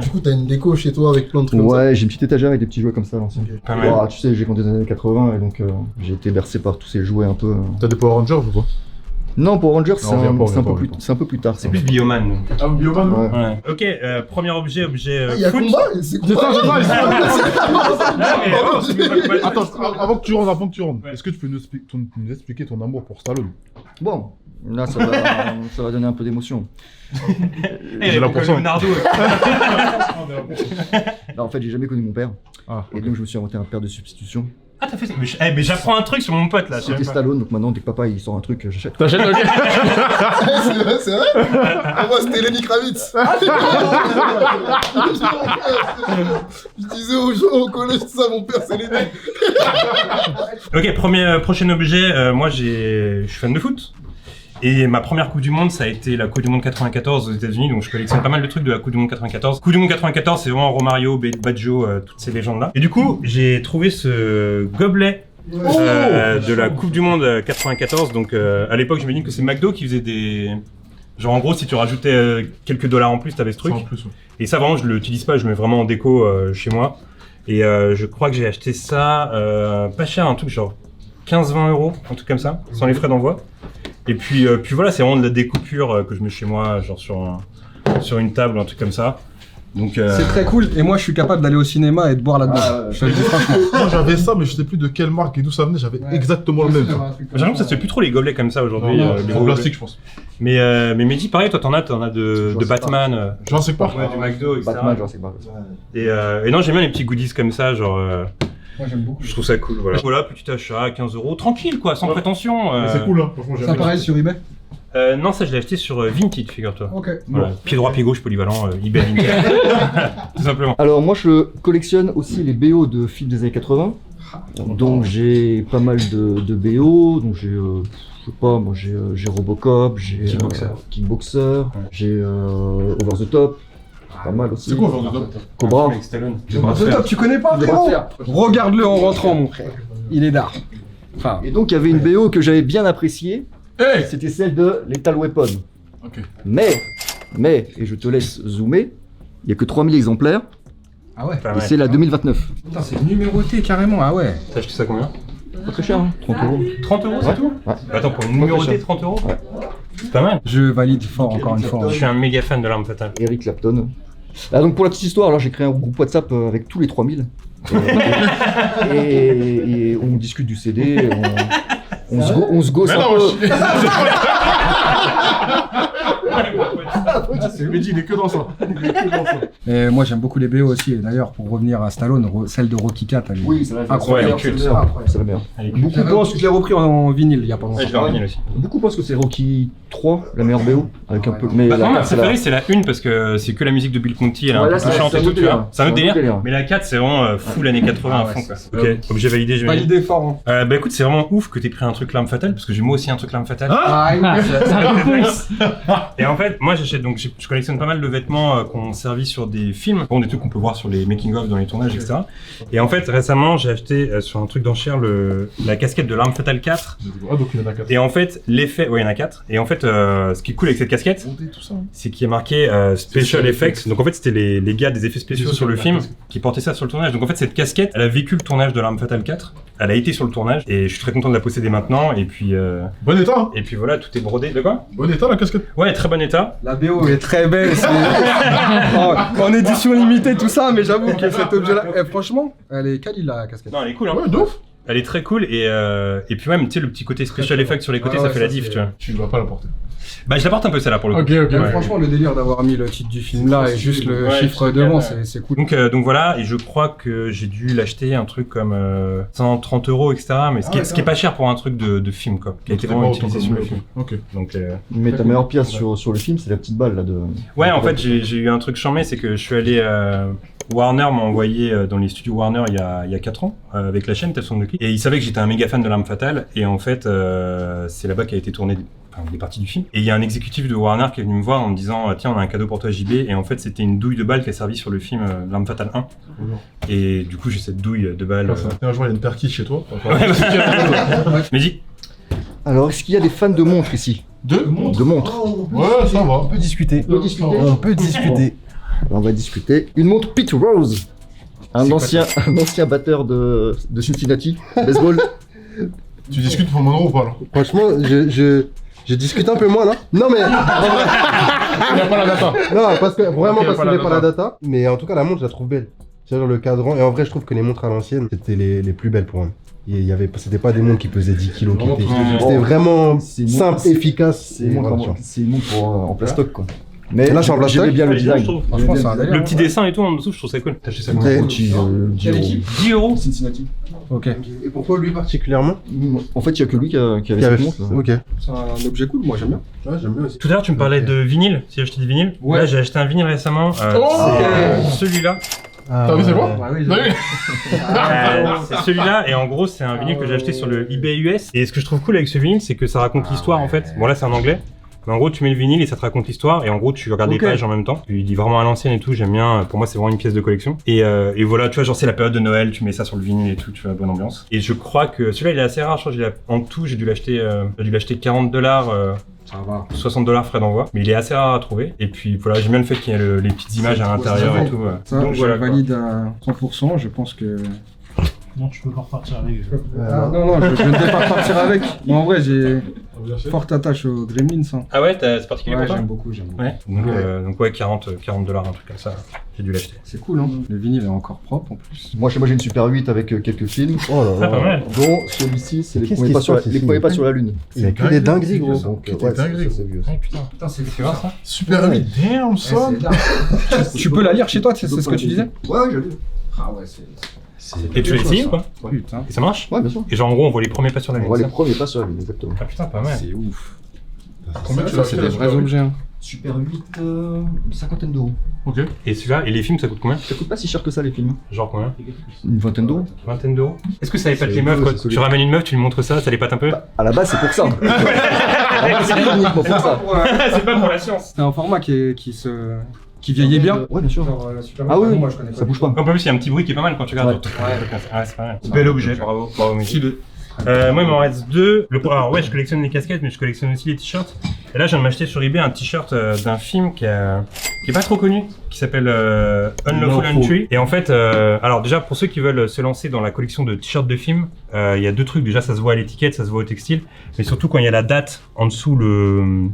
Du coup, t'as une déco chez toi avec plein de trucs comme ça. Ouais, j'ai une petite étagère avec des petits jouets comme ça à l'ancien. Pas mal. Ouah, tu sais, j'ai grandi dans les années 80 et donc j'ai été bercé par tous ces jouets un peu. T'as des Power Rangers ou quoi? Non, pour Rangers, Non, on vient pas. c'est un peu plus tard. C'est plus Bioman. nous. Ah, Bioman? Ouais. Ouais. Ok, premier objet Il y a foot. combat, c'est combat. Attends, avant que tu rentres, est-ce que tu peux nous expliquer ton amour pour Stallone? Bon, là, ça va donner un peu d'émotion. J'ai là pour ça. Leonardo. Là, en fait, j'ai jamais connu mon père. Ah, Et donc, je me suis inventé un père de substitution. Ah, t'as fait ça? Mais j'apprends un truc sur mon pote là. je sais C'était même pas. Stallone, donc maintenant, dès que papa il sort un truc, j'achète. T'achètes, ok. C'est vrai. Pour moi, c'était Lenny Kravitz. Je disais aux gens au collège, ça, mon père, c'est Lenny. Ok, prochain objet. Moi, je suis fan de foot. Et ma première Coupe du Monde, ça a été la Coupe du Monde 94 aux États-Unis, donc je collectionne pas mal de trucs de la Coupe du Monde 94. Coupe du Monde 94, c'est vraiment Romario, Baggio, toutes ces légendes-là. Et du coup, j'ai trouvé ce gobelet de la Coupe du Monde 94. Donc à l'époque, je me dis que c'est McDo qui faisait des... Genre en gros, si tu rajoutais quelques dollars en plus, t'avais ce truc. Et ça, vraiment, je l'utilise pas, je le mets vraiment en déco chez moi. Et je crois que j'ai acheté ça pas cher, un truc genre 15-20 euros, un truc comme ça, sans les frais d'envoi. Et puis voilà, c'est vraiment de la découpure que je mets chez moi, genre sur une table ou un truc comme ça. Donc C'est très cool. Et moi, je suis capable d'aller au cinéma et de boire là-dedans. Je te le dis franchement. Moi j'avais ça, mais je sais plus de quelle marque et d'où ça venait, j'avais exactement le même. j'ai l'impression que ça se fait plus trop les gobelets comme ça aujourd'hui. Non, les en gros plastique, je pense. gobelets. Mais Mehdi, pareil, toi t'en as de Batman, Jurassic Park. ouais, du McDo, etc. Batman, Jurassic Park. Et non, j'aime bien les petits goodies comme ça, genre. Moi, j'aime beaucoup. Je trouve ça cool, voilà. Voilà, petit achat, 15 euros, tranquille quoi, sans prétention. Mais c'est cool, hein, franchement, Ça pareil sur eBay. Non, ça je l'ai acheté sur Vinted, figure-toi. Ok. Voilà. Pied droit, pied gauche, polyvalent, eBay Vinted. Tout simplement. Alors moi je collectionne aussi les BO de films des années 80. Donc j'ai pas mal de BO, donc j'ai je sais pas, moi j'ai Robocop, j'ai Kickboxer, j'ai Over the Top, pas mal aussi. C'est quoi Over the Top? Cobra. Avec Stallone. Top, tu connais pas, frérot? Regarde-le en rentrant, mon frère. Il est d'art. Enfin, Et donc il y avait une BO que j'avais bien appréciée, Hey! c'était celle de Lethal Weapon. Ok. Mais, et je te laisse zoomer, il n'y a que 3000 exemplaires, ah ouais. Pas et mal. c'est la 2029. Putain, c'est numéroté carrément, ah ouais. T'as acheté ça combien? Pas très cher, hein, 30 euros. 30 euros, c'est tout? Ouais. Attends, pour une numérotée, 30 euros? Ouais. C'est pas mal. Je valide fort encore une fois. Je suis un méga fan de l'arme fatale. Eric Clapton. Ah, donc pour la petite histoire, alors j'ai créé un groupe WhatsApp avec tous les 3000. Et on discute du CD, on se gosse Mais un non, peu. C'est le Mehdi, il est que dans ça. Et moi j'aime beaucoup les BO aussi. Et d'ailleurs, pour revenir à Stallone, celle de Rocky 4, elle est Oui, c'est la Incroyable, c'est la culte. meilleure. C'est la meilleure. Allez, Beaucoup Je pensent, l'ai repris en vinyle il y a pas longtemps. Ouais, je l'ai en vinyle aussi. beaucoup pensent que c'est Rocky 3, la meilleure BO, avec un peu. Mais Bah, la moi, ma 4, c'est la- préférée, c'est la 1 parce que c'est que la musique de Bill Conti, elle est Ouais, un là, peu c'est touchante un et tout, autre tu vois. délire. C'est un autre délire. Mais la 4, c'est vraiment full années 80 à Ah ouais, fond, quoi. c'est Ok, objet validé, je vais Validé fort. Hein. Bah écoute, c'est vraiment ouf que t'aies pris un truc l'arme fatale parce que j'ai moi aussi un truc l'arme fatale. Ah, Et en fait, moi j'ai je collectionne pas mal de vêtements qu'on servi sur des films, bon, des trucs qu'on peut voir sur les making-of dans les tournages, etc. Et en fait, récemment, j'ai acheté sur un truc d'enchère la casquette de l'Arme Fatale 4. Ah, donc il y en a 4. Et en fait, l'effet, ouais, il y en a 4. Et en fait, ce qui est cool avec cette casquette, c'est qu'il y a marqué Special Effects. Donc en fait, c'était les gars des effets spéciaux sur le film qui portaient ça sur le tournage. Donc en fait, cette casquette, elle a vécu le tournage de l'Arme Fatale 4. Elle a été sur le tournage et je suis très content de la posséder maintenant. Et puis, Bon état, hein. et puis voilà, tout est brodé. De quoi? Bon état la casquette. Ouais, très bon état. La BO est très belle, en édition limitée, tout ça, mais j'avoue que cet objet-là, franchement, elle est quali la casquette. Non, elle est cool, hein. Ouais, d'ouf. Elle est très cool et puis même, tu sais, le petit côté special effect sur les côtés, Ah ouais, ça fait la ça, diff, c'est- tu vois. Tu ne vas pas la porter. Bah, je la porte un peu celle-là pour le coup. Ok, ok. Ouais. Franchement, le délire d'avoir mis le titre du film là et juste le Ouais, chiffre c'est devant, bien, c'est cool. Donc voilà, et je crois que j'ai dû l'acheter un truc comme 130 €, etc. Mais ce qui est pas cher pour un truc de film, quoi. Qui a été vraiment utilisé sur le film. Ok. Donc, Mais ta meilleure pièce sur le film, c'est la petite balle là de. ouais, en fait, j'ai eu un truc charmé, c'est que je suis allé. Warner m'a envoyé dans les studios Warner il y a 4 ans, avec la chaîne Tales from the Crypt. Et il savait que j'étais un méga fan de l'Arme Fatale. Et en fait, c'est là-bas qu'a été tourné des parties du film. Et il y a un exécutif de Warner qui est venu me voir en me disant tiens, on a un cadeau pour toi, JB. Et en fait, c'était une douille de balle qui a servi sur le film l'Arme Fatale 1. Et du coup, j'ai cette douille de balle. Un jour, il y a une perquise chez toi. Mais dis, Alors, est-ce qu'il y a des fans de montres ici? Deux. De montres. Ouais, ça va. On peut discuter. discuter. On peut discuter. On va discuter. Une montre Pete Rose. Un ancien batteur de Cincinnati, baseball. Tu discutes pour mon nom ou pas là? Franchement, je discute un peu moins là. Non mais. Il n'y a pas la data. Non, parce que vraiment Ok, parce pas qu'il la n'est pas la data. Mais en tout cas, la montre, je la trouve belle. C'est genre le cadran. Et en vrai, je trouve que les montres à l'ancienne, c'était les plus belles pour moi. C'était pas des montres qui pesaient 10 kilos. C'était vraiment C'est une simple, montre- efficace. C'est une montre en plastoc quoi. Mais Là, je suis en plastoc. j'aimais bien le je design. trouve. Franchement, c'est un délire. Le petit dessin et tout en dessous, je trouve ça cool. T'as acheté ça Après, 10 10 €. Cincinnati. Ok. Et pourquoi lui particulièrement En fait, il n'y a que lui qui avait cette montre. Ok. C'est un objet cool, moi j'aime bien. Ouais, j'aime bien aussi. Tout à l'heure, tu me parlais de vinyle, si j'ai acheté des vinyles. Ouais. Là, j'ai acheté un vinyle récemment. C'est celui-là. T'as vu, c'est quoi? oui, T'as vu? C'est celui-là, et en gros, c'est un vinyle que j'ai acheté sur le eBay US. Et ce que je trouve cool avec ce vinyle, c'est que ça raconte l'histoire en fait. Bon, là, c'est en anglais. Mais en gros, tu mets le vinyle et ça te raconte l'histoire. Et en gros, tu regardes Ok. les pages en même temps. Il dit vraiment à l'ancienne et tout. J'aime bien. Pour moi, c'est vraiment une pièce de collection. Et voilà, tu vois, genre, c'est la période de Noël. Tu mets ça sur le vinyle et tout. Tu vois, bonne ambiance. Et je crois que celui-là, il est assez rare. Je crois que en tout, j'ai dû l'acheter $40. Ça va. $60 frais d'envoi, mais il est assez rare à trouver. Et puis voilà, j'aime bien le fait qu'il y ait les petites images à l'intérieur et tout. Ça, Donc je voilà. quoi. valide à 100%, je pense que... Non, tu peux pas repartir avec. non, je ne vais pas repartir avec. Moi, en vrai, j'ai forte attache aux Gremlins. Hein. Ah ouais, c'est particulier Ouais, pour toi j'aime beaucoup, j'aime beaucoup. Ouais. Donc ouais, $40, un truc comme ça. J'ai dû l'acheter. C'est cool, hein. Le vinyle est encore propre en plus. Moi, j'ai une Super 8 avec quelques films. Oh là Ah, pas mal. Dont celui-ci, c'est les Qu'est-ce premiers qui pas se sur la- passe les ici premiers pas sur la Lune. Il y a que des dingueries, gros. Donc, Des ouais, dingueries, c'est vieux. ça. Putain, c'est voir ça. Super 8, damn son. Tu peux la lire chez toi, c'est ce que tu disais? Ouais, j'ai lu. Ah ouais, c'est... Et tu l'as essayé ou pas? Putain. Et ça marche? Ouais, bien sûr. Et genre en gros, on voit les premiers pas sur la On lune. voit les ça premiers pas sur la Lune, exactement. Ah putain, pas mal. C'est ouf. Combien tu Ça, l'as c'est acheté des la vrais Super 8? objets. Hein. Super 8, une cinquantaine d'euros. Ok. Et celui-là, et les films, ça coûte combien? Ça coûte pas si cher que ça, les films. Genre combien? Une vingtaine d'euros. Vingtaine d'euros. Est-ce que ça épate C'est les meufs beau, quoi? c'est solide. Tu ramènes une meuf, tu lui montres ça les pâte un peu? À la base, c'est pour ça. C'est uniquement pour ça. C'est pas pour la science. C'est un format qui vieillit bien. Ouais, bien sûr. Genre, Super Ah oui, moi je connais ça bouge pas. En plus, il y a un petit bruit qui est pas mal quand tu regardes. Ouais, c'est pas mal. Bel objet, bravo. Bravo, Mehdi. Moi, il m'en reste deux. Alors, ouais, je collectionne les casquettes, mais je collectionne aussi les t-shirts. Et là, je viens de m'acheter sur eBay un t-shirt d'un film qui est pas trop connu, qui s'appelle Unlawful Entry. Et en fait, alors déjà, pour ceux qui veulent se lancer dans la collection de t-shirts de films, il y a deux trucs. Déjà, ça se voit à l'étiquette, ça se voit au textile. Mais surtout, quand il y a la date en dessous le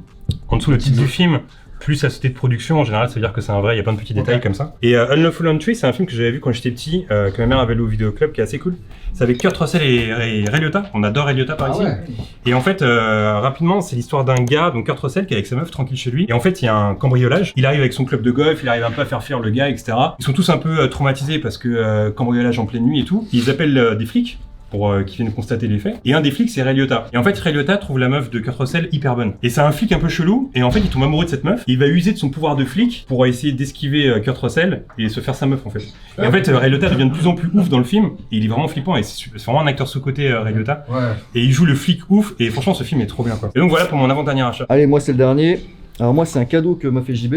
titre du film, plus la société de production, en général, ça veut dire que c'est un vrai, il y a plein de petits détails comme ça. Et Unlawful Entry, c'est un film que j'avais vu quand j'étais petit, que ma mère avait loué au vidéoclub, qui est assez cool. C'est avec Kurt Russell et Ray Liotta. On adore Ray Liotta par ici. Et en fait, rapidement, c'est l'histoire d'un gars, donc Kurt Russell, qui est avec sa meuf tranquille chez lui. Et en fait, il y a un cambriolage. Il arrive avec son club de golf, il arrive un peu à faire fuir le gars, etc. Ils sont tous un peu traumatisés parce que cambriolage en pleine nuit et tout. Ils appellent des flics pour qui viennent constater les faits. Et un des flics, c'est Ray Liotta. Et en fait, Ray Liotta trouve la meuf de Kurt Russell hyper bonne. Et c'est un flic un peu chelou. Et en fait, il tombe amoureux de cette meuf. Et il va user de son pouvoir de flic pour essayer d'esquiver Kurt Russell et se faire sa meuf en fait. Et en fait, Ray Liotta devient de plus en plus ouf dans le film. Et il est vraiment flippant. Et c'est vraiment un acteur sous-côté, Ray Liotta. Ouais. Et il joue le flic ouf. Et franchement, ce film est trop bien quoi. Et donc voilà pour mon avant-dernier achat. Allez, moi, c'est le dernier. Alors moi, c'est un cadeau que m'a fait JB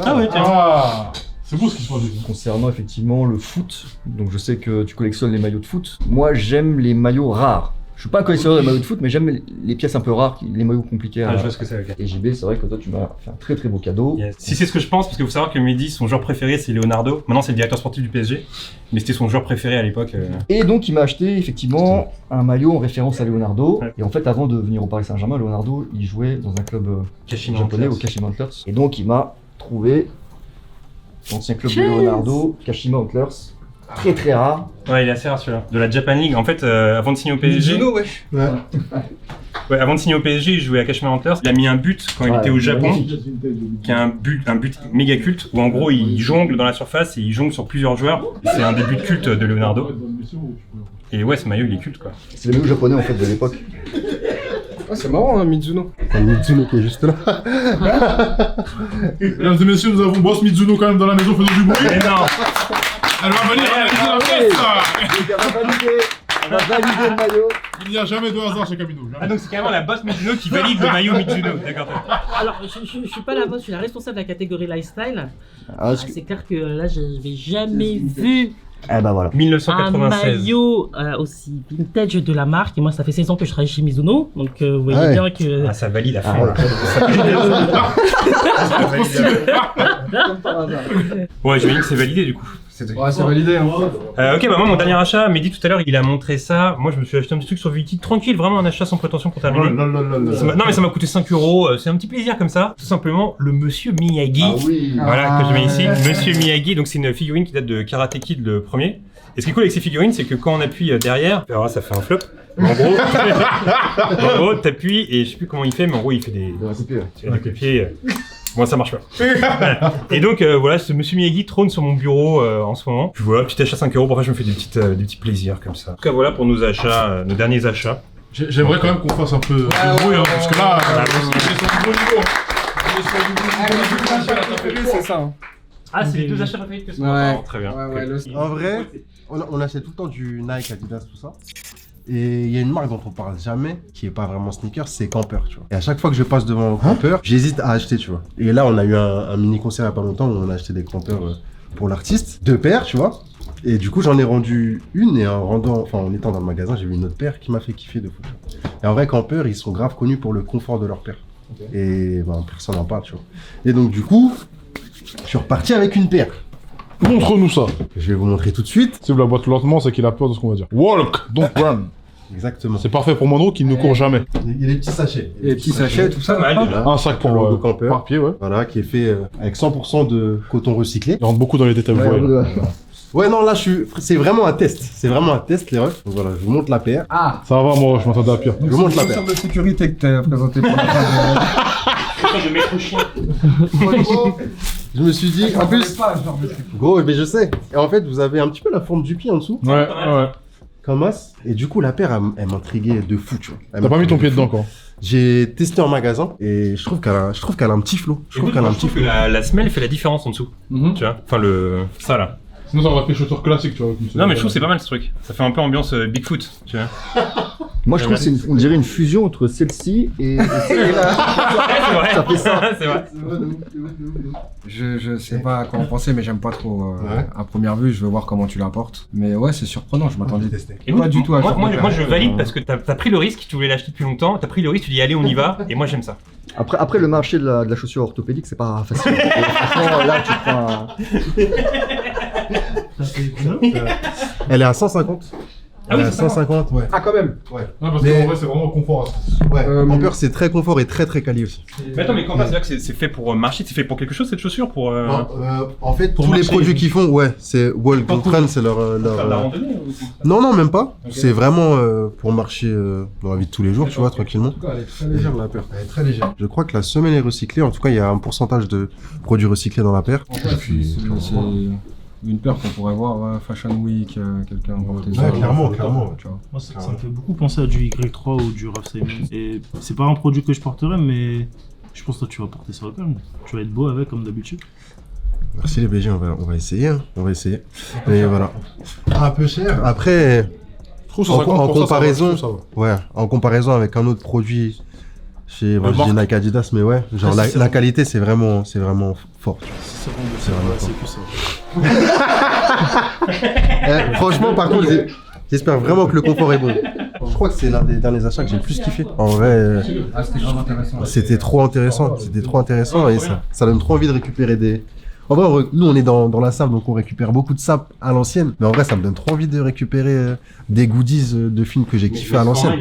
Ah ouais, tiens. Ah, c'est beau ce qui se passe. concernant effectivement le foot. Donc je sais que tu collectionnes les maillots de foot. Moi, j'aime les maillots rares. Je suis pas un collectionneur de maillots de foot, mais j'aime les pièces un peu rares, les maillots compliqués. Ah, je vois ce que c'est, ok. Et JB, c'est vrai que toi, tu m'as fait un très très beau cadeau. Yes. Si c'est ce que je pense, parce que vous savez que Mehdi, son joueur préféré, c'est Leonardo. Maintenant, c'est le directeur sportif du PSG. Mais c'était son joueur préféré à l'époque. Et donc, il m'a acheté effectivement un maillot en référence à Leonardo. Ouais. Et en fait, avant de venir au Paris Saint-Germain, Leonardo, il jouait dans un club Kashima japonais, au Antlers. Kashima Antlers. Et donc, il m'a trouvé l'ancien club de Leonardo, Kashima Antlers. Très très rare. Ouais, il est assez rare celui-là. De la Japan League. En fait, avant de signer au PSG. wesh. Ouais, avant de signer au PSG, il jouait à Kashima Antlers. Il a mis un but quand il Ouais, était au Japon, magnifique. qui est un but méga culte, où en gros il jongle dans la surface et il jongle sur plusieurs joueurs. C'est un des buts cultes de Leonardo. Et ouais, ce maillot il est culte quoi. C'est le maillot japonais en fait de l'époque. Ah, c'est marrant, hein, Mizuno. C'est Mitsuno qui est juste là. Mesdames et messieurs, nous avons Boss Mizuno quand même dans la maison, faisons du bruit. Mais non. Elle va venir analyser la fête, ça. On va valider le maillot. Il n'y a jamais de hasard chez Camino. Ah donc c'est carrément la boss Mizuno qui valide le maillot Mizuno, d'accord. Alors, je suis pas la boss, je suis la responsable de la catégorie lifestyle. Ah, C'est clair que là, je n'avais jamais vu Eh ben voilà. un 1996. maillot aussi vintage de la marque. Et moi, ça fait 16 ans que je travaille chez Mizuno. Donc, vous voyez Ah ouais. bien que. Ah ça valide à fond. Ah, là. Ouais, j'imagine que c'est validé du coup. Ouais, c'est validé. Hein. Ok, bah moi mon dernier achat, Mehdi tout à l'heure il a montré ça. Moi je me suis acheté un petit truc sur Viti, tranquille, vraiment un achat sans prétention pour terminer. Non mais ça m'a coûté 5 €, c'est un petit plaisir comme ça. Tout simplement le Monsieur Miyagi. oui. Voilà, que je mets ici. Monsieur Miyagi, donc c'est une figurine qui date de Karate Kid le premier. Et ce qui est cool avec ces figurines, c'est que quand on appuie derrière, alors là, ça fait un flop. En gros, t'appuies et je sais plus comment il fait, mais en gros il fait des copier. Bon, ça marche pas. Voilà. Et donc voilà, ce Monsieur Miyagi trône sur mon bureau en ce moment. Puis voilà, petit achat 5 €. Parfois je me fais des petits plaisirs comme ça. En tout cas voilà pour nos achats, nos derniers achats. J'aimerais quand même qu'on fasse un peu de bruit, hein, parce que là, C'est ça. Hein. Ah, c'est les deux achats préférés que ça. Ouais. Très bien. Ouais, le... En vrai, on achète tout le temps du Nike, Adidas, tout ça. Et il y a une marque dont on parle jamais, qui est pas vraiment sneakers, c'est Camper, tu vois. Et à chaque fois que je passe devant Camper, j'hésite à acheter, tu vois. Et là, on a eu un mini concert il y a pas longtemps où on a acheté des Camper pour l'artiste, 2 paires, tu vois. Et du coup, j'en ai rendu une et en étant dans le magasin, j'ai vu une autre paire qui m'a fait kiffer de fou. Tu vois. Et en vrai, Camper, ils sont grave connus pour le confort de leur paire. Et ben, personne n'en parle, tu vois. Et donc, du coup, je suis reparti avec une paire. montre-nous ça. Je vais vous montrer tout de suite. Si vous la boîte lentement, c'est qu'il a peur de ce qu'on va dire. Walk, don't run. Exactement. C'est parfait pour Monroe qui ne court jamais. Il y a des petits sachets. Et les petits sachets, tout ça. Pas mal déjà. Un sac pour logo Camper. par pied, ouais. Voilà, qui est fait avec 100% de coton recyclé. Il rentre beaucoup dans les détails, vous voyez. là. Ouais, non, là, c'est vraiment un test. C'est vraiment un test, les refs. Donc voilà, je vous montre la paire. Ah. Ça va, moi, je m'attendais à pire. Je vous montre la paire. de sécurité que t'as présenté pour la fin de maître chien. Je me suis dit, en plus, gros, mais je sais. Et en fait, vous avez un petit peu la forme du pied en dessous, Ouais, ouais. comme as. Et du coup, la paire, elle m'intriguait de fou, tu vois. Elle T'as pas mis ton m'intriguait pied de dedans, fou. quoi. J'ai testé en magasin et je trouve qu'elle a un petit flow. Je trouve qu'elle a un petit que flow. la semelle fait la différence en dessous. Mhm. Tu vois. Enfin ça là. Sinon, ça aurait fait chaussures classiques, tu vois. comme ça. Non mais je trouve que c'est pas mal ce truc. Ça fait un peu ambiance Bigfoot, tu vois. Moi, je trouve que on dirait une fusion entre celle-ci et la. c'est vrai. Ça fait ça. C'est vrai. Je sais pas à quoi en penser, mais j'aime pas trop. Ouais. À première vue, je veux voir comment tu l'apportes. Mais ouais, c'est surprenant, je m'attendais. Et Pas du tout à moi, faire moi, je valide parce que t'as pris le risque, tu voulais l'acheter depuis longtemps, t'as pris le risque, tu dis allez on y va, et moi j'aime ça. Après, le marché de la chaussure orthopédique, c'est pas facile. Et franchement, là, tu prends Elle est à 150. Ah oui, Elle est à c'est ça. 150, ouais. Ah, quand même. Ouais. Non, parce Mais- qu'en vrai, c'est vraiment confort. Ouais. Euh, Camper, c'est très confort et très très quali aussi. Mais attends, mais quand c'est là que c'est fait pour marcher, c'est fait pour quelque chose cette chaussure pour. Non, en fait, Pour tous les marcher. produits qu'ils font, ouais, c'est Walk Pas and pour- Run, c'est leur. Faire de la randonnée ou... Non, non, même pas. Ok. C'est vraiment pour marcher dans la vie de tous les jours, tu vois, tranquillement. Elle est très légère, la paire. Elle est très légère. Je crois que la semelle est recyclée. En tout cas, il y a un pourcentage de produits recyclés dans la paire. C'est une paire qu'on pourrait voir, ouais, Fashion Week, quelqu'un porter Ouais, ça. clairement. Tu vois. Moi, ça me fait beaucoup penser à du Y3 ou du Raf Simons. Et c'est pas un produit que je porterais, mais je pense que toi, tu vas porter ça quand même. Tu vas être beau avec, comme d'habitude. Merci les BG, on va essayer. Hein. On va essayer. Mais voilà. Un peu cher. Après, Je trouve En 150 comparaison- ça va. ouais, en comparaison avec un autre produit, Moi, je dis Nike Adidas, mais ouais, genre Ah, si, la c'est qualité, c'est vraiment fort. C'est vraiment C'est vraiment c'est que ça. Franchement, par contre, j'espère vraiment que le confort est bon. Je crois que c'est l'un des derniers achats que j'ai le plus kiffé. En vrai, c'était grave intéressant. c'était trop intéressant et ça donne trop envie de récupérer des... En vrai, nous on est dans la sap, donc on récupère beaucoup de sap à l'ancienne. Mais en vrai, ça me donne trop envie de récupérer des goodies de films que j'ai kiffé à l'ancienne.